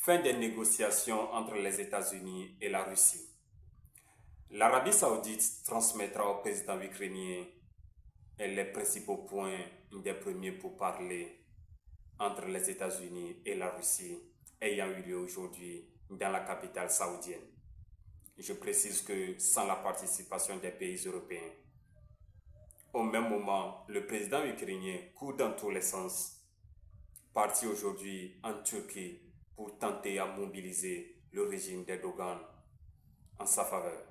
Fin des négociations entre les États-Unis et la Russie. L'Arabie saoudite transmettra au président ukrainien les principaux points des premiers pourparlers entre les États-Unis et la Russie ayant eu lieu aujourd'hui dans la capitale saoudienne. Je précise que sans la participation des pays européens. Au même moment, le président ukrainien court dans tous les sens, parti aujourd'hui en Turquie pour tenter à mobiliser le régime d'Erdogan en sa faveur.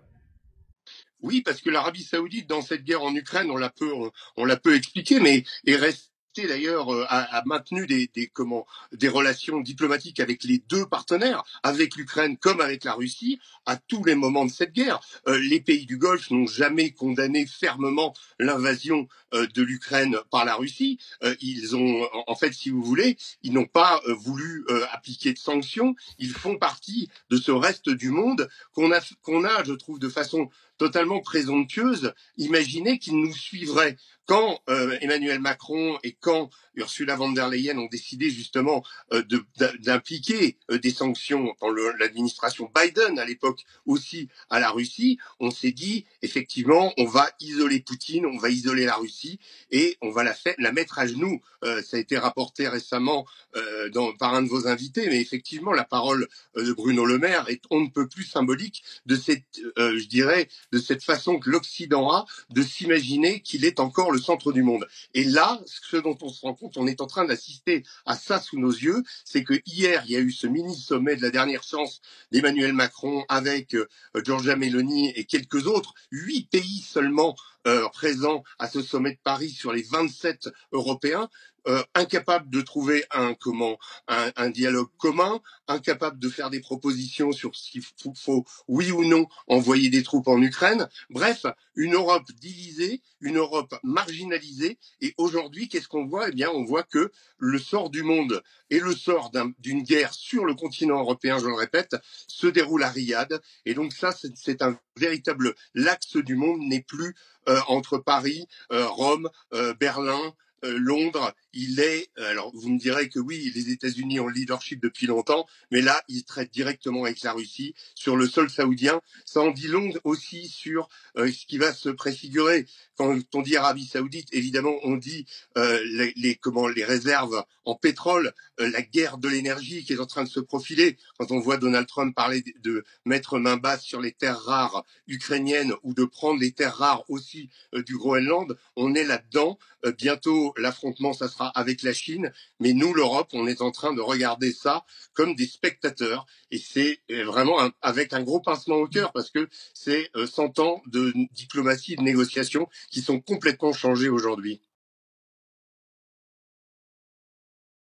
Oui, parce que l'Arabie Saoudite, dans cette guerre en Ukraine, on l'a peu expliqué, mais est restée d'ailleurs a maintenu des relations diplomatiques avec les deux partenaires, avec l'Ukraine comme avec la Russie, à tous les moments de cette guerre. Les pays du Golfe n'ont jamais condamné fermement l'invasion de l'Ukraine par la Russie. Ils ont, en fait, si vous voulez, ils n'ont pas voulu appliquer de sanctions. Ils font partie de ce reste du monde qu'on a, je trouve, de façon totalement présomptueuse, imaginer qu'ils nous suivraient. Quand Emmanuel Macron et quand Ursula von der Leyen ont décidé justement d'impliquer des sanctions dans l'administration Biden à l'époque aussi à la Russie, on s'est dit effectivement on va isoler Poutine, on va isoler la Russie et on va la mettre à genoux. Ça a été rapporté récemment par un de vos invités, mais effectivement la parole de Bruno Le Maire est on ne peut plus symbolique de cette, je dirais, de cette façon que l'Occident a de s'imaginer qu'il est encore le centre du monde. Et là, ce dont on se rend compte, on est en train d'assister à ça sous nos yeux, c'est que hier, il y a eu ce mini-sommet de la dernière chance d'Emmanuel Macron avec Giorgia Meloni et quelques autres, 8 pays seulement présents à ce sommet de Paris sur les 27 européens, incapables de trouver un dialogue commun, incapables de faire des propositions sur s'il faut oui ou non envoyer des troupes en Ukraine. Bref, une Europe divisée, une Europe marginalisée. Et aujourd'hui, qu'est-ce qu'on voit? Eh bien, on voit que le sort du monde et le sort d'une guerre sur le continent européen, je le répète, se déroule à Riyad. Et donc ça, c'est un véritable l'axe du monde n'est plus entre Paris, Rome, Berlin, Londres, il est, alors vous me direz que oui, les États-Unis ont le leadership depuis longtemps, mais là, ils traitent directement avec la Russie sur le sol saoudien. Ça en dit long aussi sur ce qui va se préfigurer. Quand on dit Arabie Saoudite, évidemment, on dit les réserves en pétrole, la guerre de l'énergie qui est en train de se profiler. Quand on voit Donald Trump parler de mettre main basse sur les terres rares ukrainiennes ou de prendre les terres rares aussi du Groenland, on est là-dedans. Bientôt, l'affrontement, ça sera avec la Chine, mais nous, l'Europe, on est en train de regarder ça comme des spectateurs, et c'est vraiment avec un gros pincement au cœur, parce que c'est 100 ans de diplomatie et de négociation qui sont complètement changés aujourd'hui.